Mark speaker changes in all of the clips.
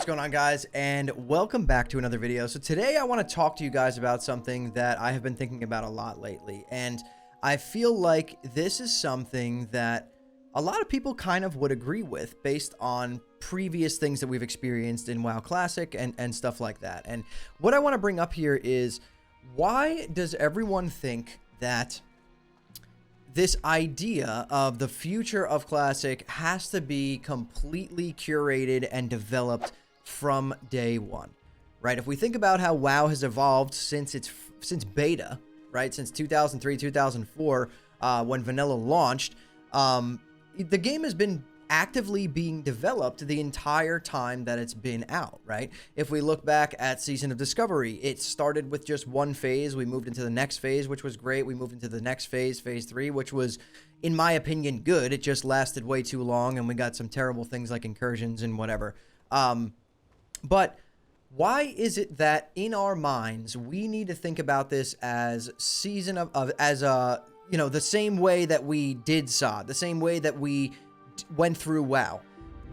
Speaker 1: What's going on, guys, and welcome back to another video. So today I want to talk to you guys about something that I have been thinking about a lot lately, and I feel like this is something that a lot of people kind of would agree with based on previous things that we've experienced in WoW Classic and stuff like that. And what I want to bring up here is, why does everyone think that this idea of the future of Classic has to be completely curated and developed from day one, right? If we think about how WoW has evolved since beta, right? Since 2003, 2004, when vanilla launched, the game has been actively being developed the entire time that it's been out, right? If we look back at Season of Discovery, it started with just one phase. We moved into the next phase, which was great. We moved into the next phase, phase 3, which was, in my opinion, good. It just lasted way too long, and we got some terrible things like incursions and whatever. But why is it that in our minds we need to think about this as the same way that we did SOD, the same way that we went through WoW?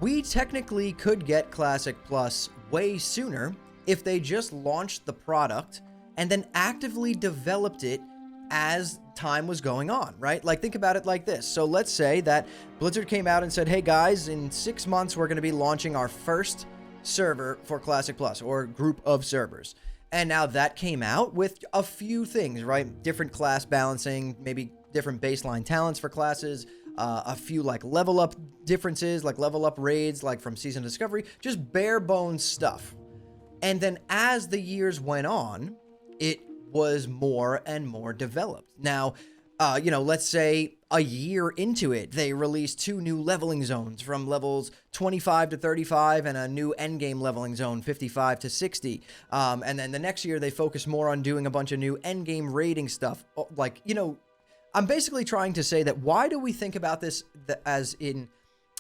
Speaker 1: We technically could get Classic Plus way sooner if they just launched the product and then actively developed it as time was going on, right? Like, think about it like this. So let's say that Blizzard came out and said, hey guys, in 6 months we're going to be launching our first server for Classic Plus, or group of servers. And now that came out with a few things, right? Different class balancing, maybe different baseline talents for classes, a few like level up differences, like level up raids, like from Season of Discovery, just bare bones stuff. And then as the years went on, it was more and more developed. Now, let's say a year into it, they released 2 new leveling zones from levels 25 to 35 and a new endgame leveling zone 55 to 60. And then the next year they focused more on doing a bunch of new endgame raiding stuff. I'm basically trying to say that, why do we think about this as in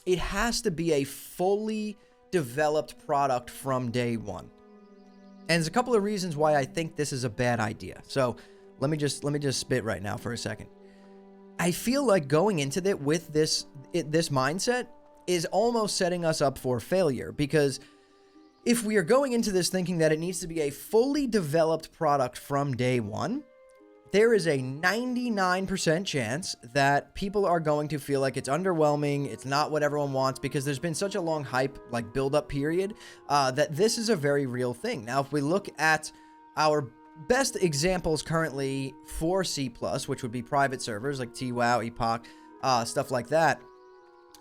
Speaker 1: it has to be a fully developed product from day one? And there's a couple of reasons why I think this is a bad idea. So let me just spit right now for a second. I feel like going into it with this mindset is almost setting us up for failure, because if we are going into this thinking that it needs to be a fully developed product from day one, there is a 99% chance that people are going to feel like it's underwhelming, it's not what everyone wants, because there's been such a long hype, like, build-up period, that this is a very real thing. Now, if we look at our best examples currently for C+, which would be private servers like TWoW, Epoch, stuff like that,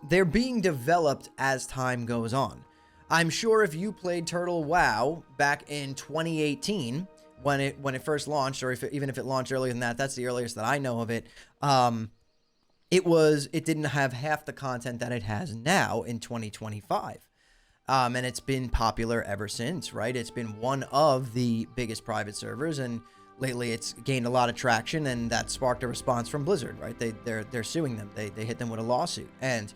Speaker 1: they're being developed as time goes on. I'm sure if you played Turtle WoW back in 2018, when it first launched, or even if it launched earlier than that, that's the earliest that I know of it. It didn't have half the content that it has now in 2025. And it's been popular ever since, right? It's been one of the biggest private servers, and lately it's gained a lot of traction, and that sparked a response from Blizzard, right? They're suing them. They hit them with a lawsuit. And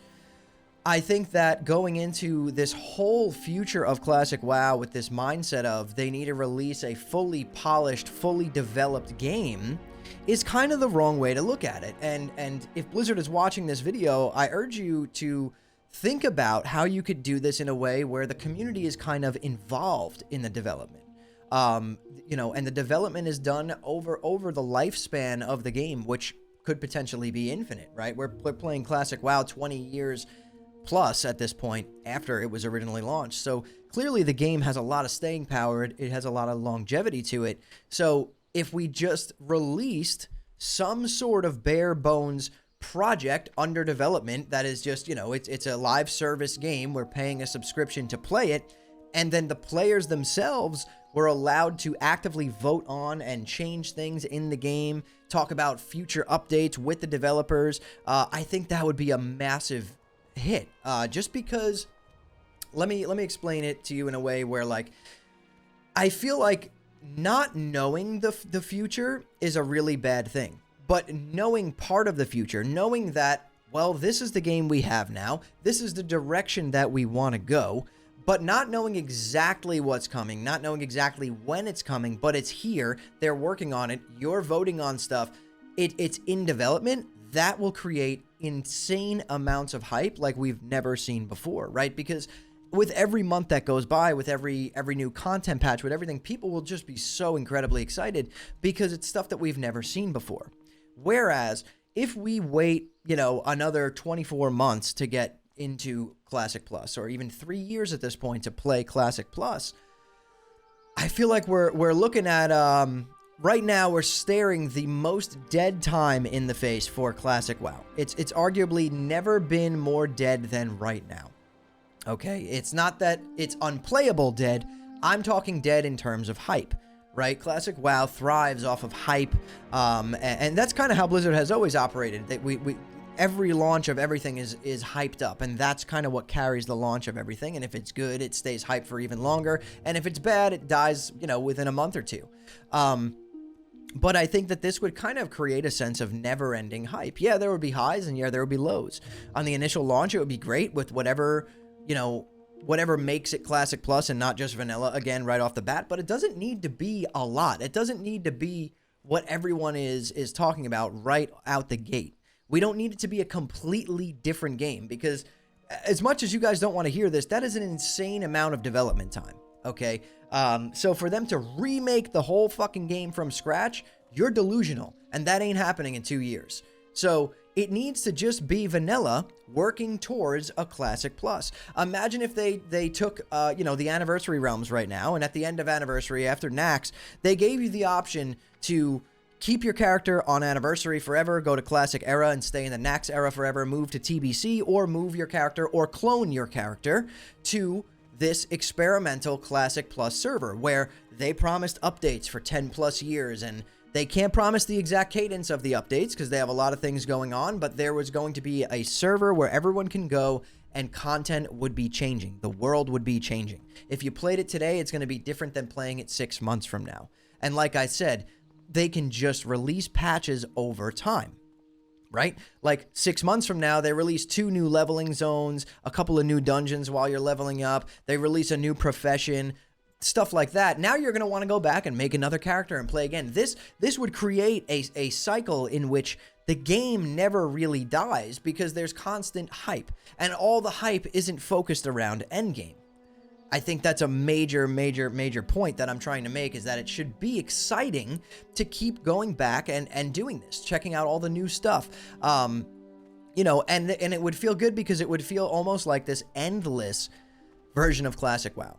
Speaker 1: I think that going into this whole future of Classic WoW with this mindset of they need to release a fully polished, fully developed game is kind of the wrong way to look at it. And if Blizzard is watching this video, I urge you to think about how you could do this in a way where the community is kind of involved in the development. And the development is done over the lifespan of the game, which could potentially be infinite, right? We're playing Classic WoW 20 years plus at this point after it was originally launched. So clearly the game has a lot of staying power. It has a lot of longevity to it. So if we just released some sort of bare bones project under development that is just, it's a live service game, we're paying a subscription to play it, and then the players themselves were allowed to actively vote on and change things in the game, talk about future updates with the developers, I think that would be a massive hit. Just because, let me explain it to you in a way where, like, I feel like not knowing the future is a really bad thing, but knowing part of the future, knowing that, well, this is the game we have now, this is the direction that we want to go, but not knowing exactly what's coming, not knowing exactly when it's coming, but it's here, they're working on it, you're voting on stuff, it's in development, that will create insane amounts of hype like we've never seen before, right? Because with every month that goes by, with every new content patch, with everything, people will just be so incredibly excited because it's stuff that we've never seen before. Whereas if we wait, you know, another 24 months to get into Classic Plus, or even 3 years at this point to play Classic Plus, I feel like we're looking at right now we're staring the most dead time in the face for Classic WoW. It's arguably never been more dead than right now. Okay, it's not that it's unplayable dead. I'm talking dead in terms of hype, right? Classic WoW thrives off of hype, and that's kind of how Blizzard has always operated. That we every launch of everything is hyped up, and that's kind of what carries the launch of everything. And if it's good, it stays hyped for even longer, and if it's bad, it dies, you know, within a month or two. But I think that this would kind of create a sense of never-ending hype. Yeah, there would be highs, and yeah, there would be lows. On the initial launch, it would be great with whatever, you know, whatever makes it Classic Plus and not just vanilla, again, right off the bat. But it doesn't need to be a lot. It doesn't need to be what everyone is talking about right out the gate. We don't need it to be a completely different game, because as much as you guys don't want to hear this, that is an insane amount of development time, okay? So for them to remake the whole fucking game from scratch, you're delusional, and that ain't happening in 2 years. So it needs to just be vanilla working towards a Classic Plus. Imagine if they took, you know, the Anniversary Realms right now, and at the end of Anniversary, after Naxx, they gave you the option to keep your character on Anniversary forever, go to Classic Era and stay in the Naxx Era forever, move to TBC, or move your character or clone your character to this experimental Classic Plus server, where they promised updates for 10 plus years, and they can't promise the exact cadence of the updates because they have a lot of things going on, but there was going to be a server where everyone can go and content would be changing. The world would be changing. If you played it today, it's going to be different than playing it 6 months from now. And like I said, they can just release patches over time, right? Like 6 months from now, they release 2 new leveling zones, a couple of new dungeons while you're leveling up. They release a new profession, stuff like that. Now you're going to want to go back and make another character and play again. This would create a cycle in which the game never really dies because there's constant hype, and all the hype isn't focused around endgame. I think that's a major point that I'm trying to make, is that it should be exciting to keep going back and doing this, checking out all the new stuff. You know, and it would feel good because it would feel almost like this endless version of Classic WoW.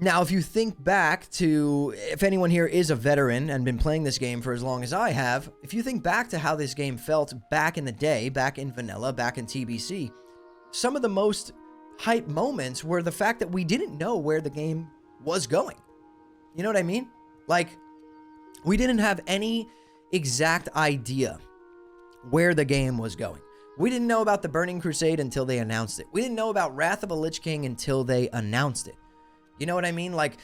Speaker 1: Now, if you think back to, if anyone here is a veteran and been playing this game for as long as I have, if you think back to how this game felt back in the day, back in vanilla, back in TBC, some of the most hype moments were the fact that we didn't know where the game was going. You know what I mean? Like, we didn't have any exact idea where the game was going. We didn't know about the Burning Crusade until they announced it. We didn't know about Wrath of a Lich King until they announced it. You know what I mean? Like,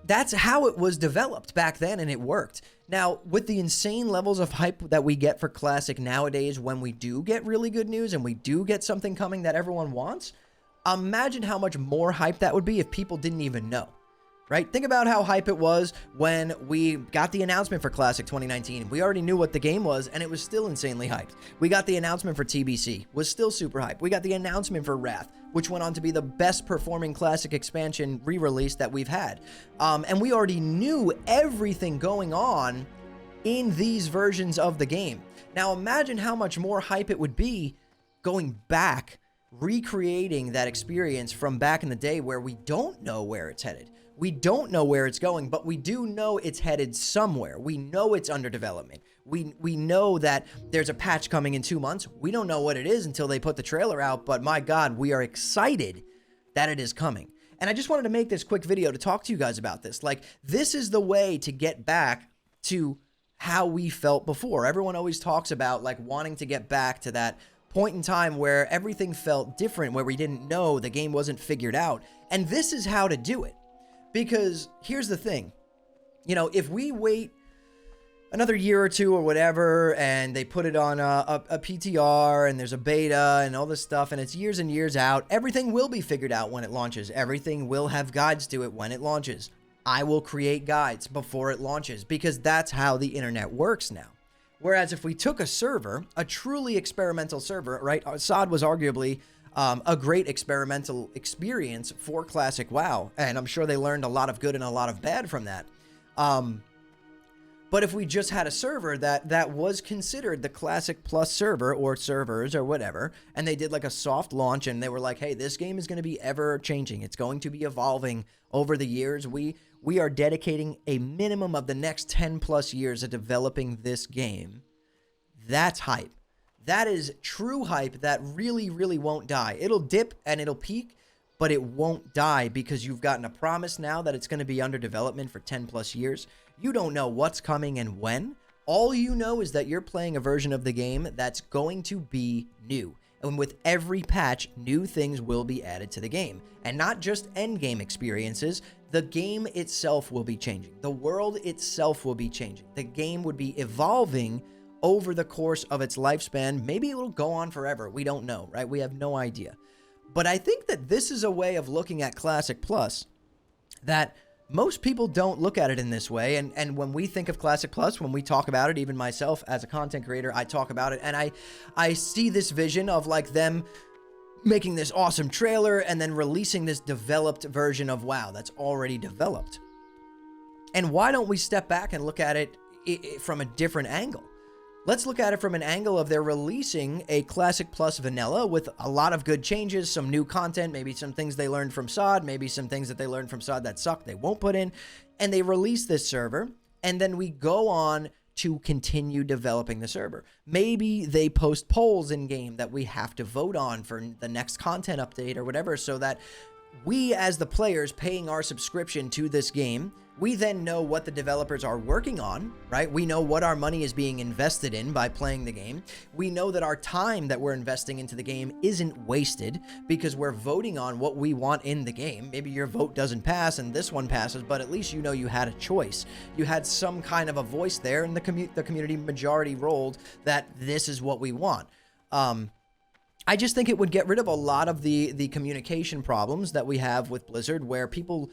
Speaker 1: that's how it was developed back then, and it worked. Now, with the insane levels of hype that we get for Classic nowadays, when we do get really good news and we do get something coming that everyone wants, imagine how much more hype that would be if people didn't even know, right? Think about how hype it was when we got the announcement for Classic 2019. We already knew what the game was, and it was still insanely hyped. We got the announcement for TBC, was still super hyped. We got the announcement for Wrath, which went on to be the best performing Classic expansion re-release that we've had. And we already knew everything going on in these versions of the game. Now imagine how much more hype it would be going back, recreating that experience from back in the day where we don't know where it's headed. We don't know where it's going, but we do know it's headed somewhere. We know it's under development. We know that there's a patch coming in 2 months. We don't know what it is until they put the trailer out, but my God, we are excited that it is coming. And I just wanted to make this quick video to talk to you guys about this. Like, this is the way to get back to how we felt before. Everyone always talks about, like, wanting to get back to that point in time where everything felt different, where we didn't know, the game wasn't figured out. And this is how to do it. Because here's the thing, you know, if we wait another year or two or whatever, and they put it on a PTR, and there's a beta and all this stuff, and it's years and years out, everything will be figured out when it launches. Everything will have guides to it when it launches. I will create guides before it launches, because that's how the internet works now. Whereas if we took a server, a truly experimental server, right? Assad was arguably a great experimental experience for Classic WoW, and I'm sure they learned a lot of good and a lot of bad from that. But if we just had a server that was considered the Classic Plus server or servers or whatever, and they did like a soft launch and they were like, hey, this game is going to be ever changing. It's going to be evolving over the years. We are dedicating a minimum of the next 10 plus years of developing this game. That's hype. That is true hype that really, really won't die. It'll dip and it'll peak, but it won't die because you've gotten a promise now that it's going to be under development for 10 plus years. You don't know what's coming and when. All you know is that you're playing a version of the game that's going to be new. And with every patch, new things will be added to the game. And not just end game experiences, the game itself will be changing. The world itself will be changing. The game would be evolving over the course of its lifespan. Maybe it'll go on forever. We don't know, right? We have no idea. But I think that this is a way of looking at Classic Plus that most people don't look at it in this way. And when we think of Classic Plus, when we talk about it, even myself as a content creator, I talk about it and I see this vision of like them making this awesome trailer and then releasing this developed version of WoW that's already developed. And why don't we step back and look at it from a different angle? Let's look at it from an angle of they're releasing a Classic Plus vanilla with a lot of good changes, some new content, maybe some things they learned from SOD, maybe some things that they learned from SOD that suck they won't put in, and they release this server, and then we go on to continue developing the server. Maybe they post polls in game that we have to vote on for the next content update or whatever, so that we as the players paying our subscription to this game, we then know what the developers are working on, right? We know what our money is being invested in by playing the game. We know that our time that we're investing into the game isn't wasted because we're voting on what we want in the game. Maybe your vote doesn't pass and this one passes, but at least you know you had a choice. You had some kind of a voice there, and the community majority rolled that this is what we want. I just think it would get rid of a lot of the communication problems that we have with Blizzard, where people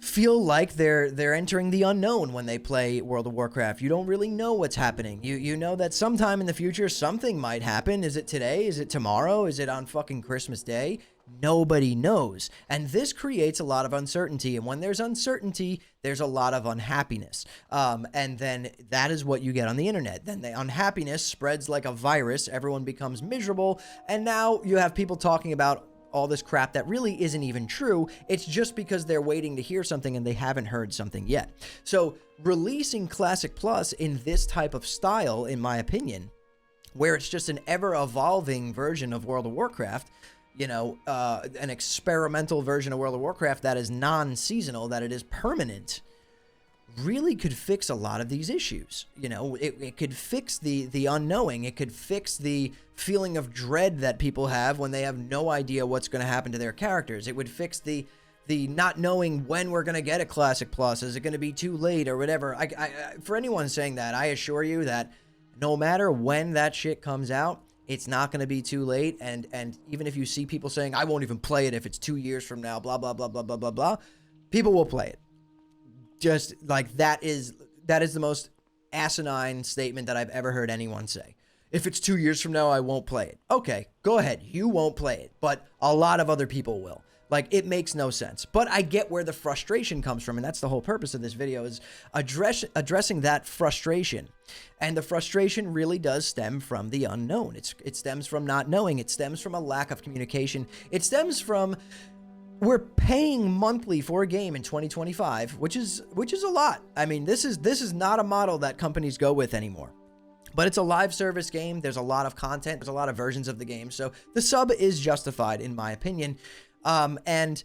Speaker 1: feel like they're entering the unknown when they play World of Warcraft. You don't really know what's happening. You know that sometime in the future something might happen. Is it today? Is it tomorrow? Is it on fucking Christmas Day? Nobody knows. And this creates a lot of uncertainty. And when there's uncertainty, there's a lot of unhappiness. And then that is what you get on the internet. Then the unhappiness spreads like a virus. Everyone becomes miserable. And now you have people talking about all this crap that really isn't even true. It's just because they're waiting to hear something and they haven't heard something yet. So releasing Classic Plus in this type of style, in my opinion, where it's just an ever-evolving version of World of Warcraft, you know, an experimental version of World of Warcraft that is non-seasonal, that it is permanent, really could fix a lot of these issues. You know, it could fix the unknowing. It could fix the feeling of dread that people have when they have no idea what's going to happen to their characters. It would fix the not knowing when we're going to get a Classic Plus. Is it going to be too late or whatever? For anyone saying that, I assure you that no matter when that shit comes out, it's not going to be too late. And even if you see people saying, I won't even play it if it's 2 years from now, blah, blah, blah, blah, blah, blah, blah, people will play it. Just like that is the most asinine statement that I've ever heard anyone say. If it's 2 years from now, I won't play it. Okay, go ahead. You won't play it, but a lot of other people will. Like, it makes no sense. But I get where the frustration comes from, and that's the whole purpose of this video, is addressing that frustration. And the frustration really does stem from the unknown. It stems from not knowing. It stems from a lack of communication. It stems from we're paying monthly for a game in 2025, which is a lot. I mean, this is not a model that companies go with anymore. But it's a live service game. There's a lot of content. There's a lot of versions of the game. So the sub is justified, in my opinion. And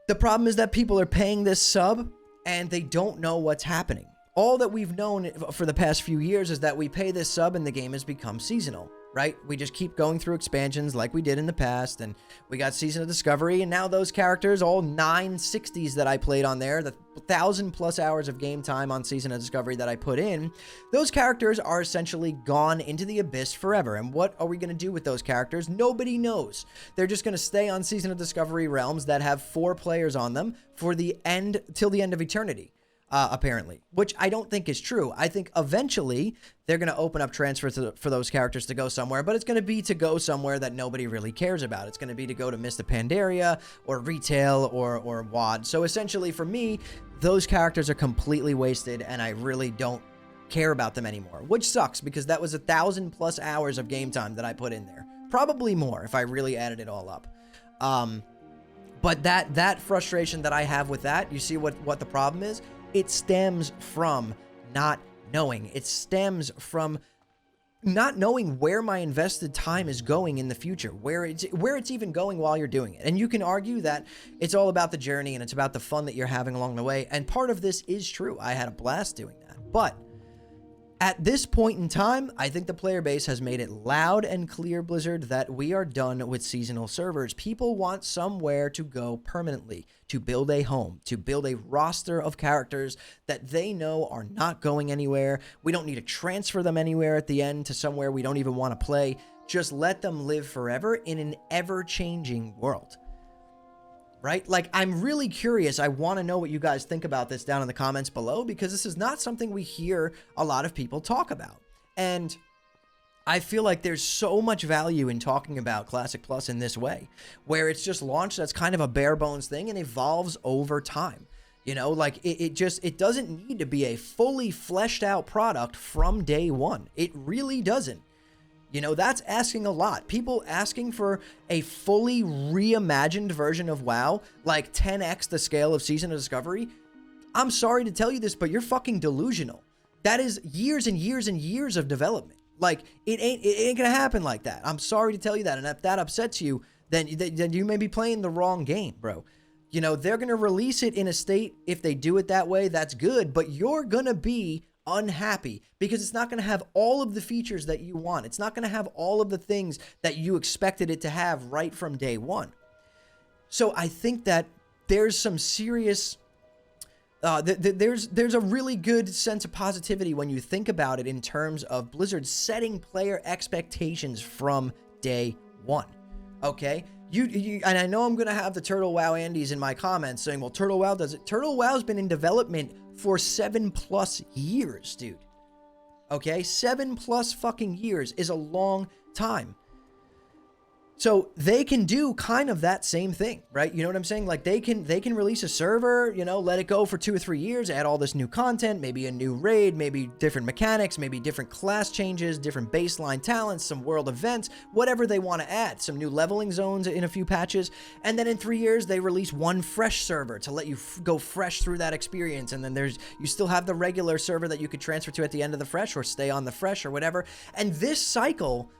Speaker 1: the problem is that people are paying this sub and they don't know what's happening. All that we've known for the past few years is that we pay this sub and the game has become seasonal, right? We just keep going through expansions like we did in the past, and we got Season of Discovery, and now those characters, all 960s that I played on there, the 1,000+ hours of game time on Season of Discovery that I put in, those characters are essentially gone into the abyss forever. And what are we going to do with those characters? Nobody knows. They're just going to stay on Season of Discovery realms that have 4 players on them for the end, till the end of eternity. apparently, which I don't think is true. I think eventually they're going to open up transfers for those characters to go somewhere, but it's going to be to go somewhere that nobody really cares about. It's going to be to go to Mists of Pandaria or retail or WoD. So essentially for me, those characters are completely wasted, and I really don't care about them anymore, which sucks because that was 1,000+ hours of game time that I put in there. Probably more if I really added it all up. But that frustration that I have with that, you see what the problem is? It stems from not knowing. It stems from not knowing where my invested time is going in the future, where it's even going while you're doing it. And you can argue that it's all about the journey and it's about the fun that you're having along the way. And part of this is true. I had a blast doing that. But at this point in time, I think the player base has made it loud and clear, Blizzard, that we are done with seasonal servers. People want somewhere to go permanently, to build a home, to build a roster of characters that they know are not going anywhere. We don't need to transfer them anywhere at the end to somewhere we don't even want to play. Just let them live forever in an ever-changing world. Right? Like, I'm really curious. I want to know what you guys think about this down in the comments below, because this is not something we hear a lot of people talk about. And I feel like there's so much value in talking about Classic Plus in this way, where it's just launched as kind of a bare bones thing and evolves over time. You know, like it doesn't need to be a fully fleshed out product from day one. It really doesn't. You know, that's asking a lot. People asking for a fully reimagined version of WoW, like 10x the scale of Season of Discovery. I'm sorry to tell you this, but you're fucking delusional. That is years and years and years of development. Like, it ain't gonna happen like that. I'm sorry to tell you that. And if that upsets you, then you may be playing the wrong game, bro. You know, they're gonna release it in a state. If they do it that way, that's good. But you're gonna be unhappy because it's not going to have all of the features that you want. It's not going to have all of the things that you expected it to have right from day one. So I think that there's some serious there's a really good sense of positivity when you think about it in terms of Blizzard setting player expectations from day one. Okay? You and I know I'm going to have the Turtle WoW Andes in my comments saying, well, Turtle WoW does it. Turtle WoW's been in development for 7+ years, dude. Okay? 7+ fucking years is a long time. So they can do kind of that same thing, right? You know what I'm saying? Like they can release a server, you know, let it go for 2 or 3 years, add all this new content, maybe a new raid, maybe different mechanics, maybe different class changes, different baseline talents, some world events, whatever they want to add, some new leveling zones in a few patches. And then in 3 years, they release one fresh server to let you go fresh through that experience. And then you still have the regular server that you could transfer to at the end of the fresh or stay on the fresh or whatever. And this cycle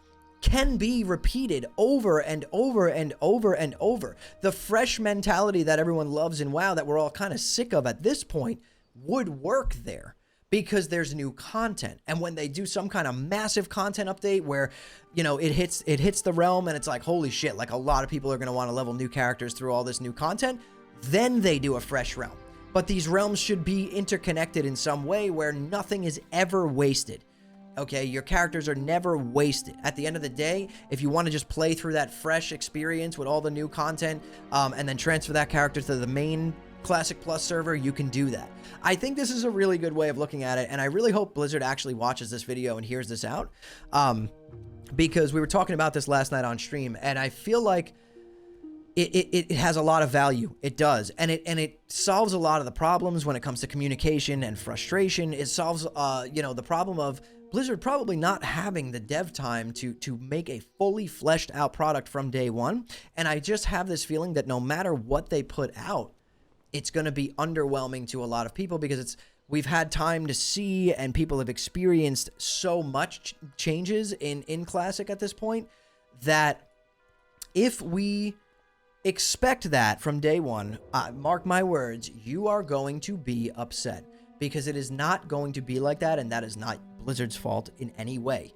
Speaker 1: can be repeated over and over and over and over. The fresh mentality that everyone loves in WoW that we're all kind of sick of at this point would work there because there's new content. And when they do some kind of massive content update where, you know, it hits the realm and it's like, holy shit, like a lot of people are going to want to level new characters through all this new content, then they do a fresh realm. But these realms should be interconnected in some way where nothing is ever wasted. Okay, your characters are never wasted. At the end of the day, if you want to just play through that fresh experience with all the new content and then transfer that character to the main Classic Plus server, you can do that. I think this is a really good way of looking at it, and I really hope Blizzard actually watches this video and hears this out because we were talking about this last night on stream, and I feel like it has a lot of value. It does. And it solves a lot of the problems when it comes to communication and frustration. It solves, you know, the problem of Blizzard probably not having the dev time to make a fully fleshed out product from day one. And I just have this feeling that no matter what they put out, it's going to be underwhelming to a lot of people because we've had time to see and people have experienced so much changes in Classic at this point that if we expect that from day one, mark my words, you are going to be upset because it is not going to be like that, and that is not Blizzard's fault in any way.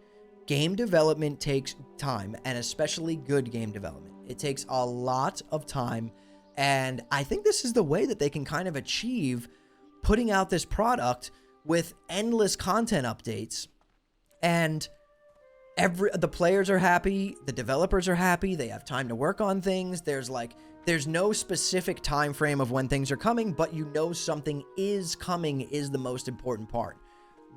Speaker 1: Game development takes time, and especially good game development. It takes a lot of time, and I think this is the way that they can kind of achieve putting out this product with endless content updates, and the players are happy, the developers are happy, they have time to work on things. There's like, There's no specific time frame of when things are coming, but you know something is coming is the most important part.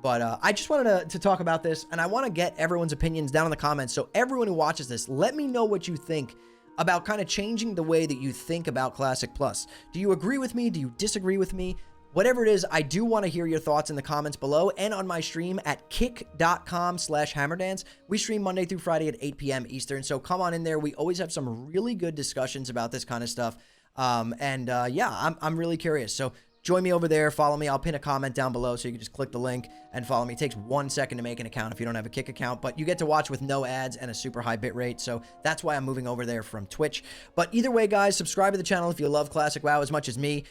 Speaker 1: But I just wanted to talk about this, and I want to get everyone's opinions down in the comments. So everyone who watches this, let me know what you think about kind of changing the way that you think about Classic Plus. Do you agree with me? Do you disagree with me? Whatever it is, I do want to hear your thoughts in the comments below and on my stream at kick.com/hammerdance. We stream Monday through Friday at 8 p.m. Eastern, so come on in there. We always have some really good discussions about this kind of stuff. Yeah, I'm really curious. So join me over there. Follow me. I'll pin a comment down below so you can just click the link and follow me. It takes 1 second to make an account if you don't have a Kick account, but you get to watch with no ads and a super high bit rate. So that's why I'm moving over there from Twitch. But either way, guys, subscribe to the channel if you love Classic WoW as much as me.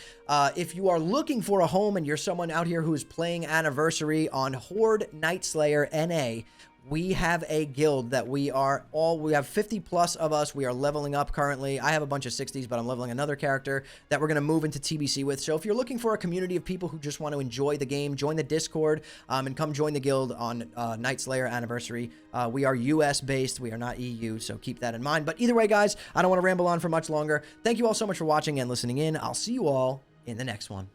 Speaker 1: If you are looking for a home and you're someone out here who is playing Anniversary on Horde Nightslayer NA, we have a guild that we have 50 plus of us. We are leveling up currently. I have a bunch of 60s, but I'm leveling another character that we're going to move into TBC with. So if you're looking for a community of people who just want to enjoy the game, join the Discord and come join the guild on Nightslayer Anniversary. We are US based. We are not EU, so keep that in mind. But either way, guys, I don't want to ramble on for much longer. Thank you all so much for watching and listening in. I'll see you all in the next one.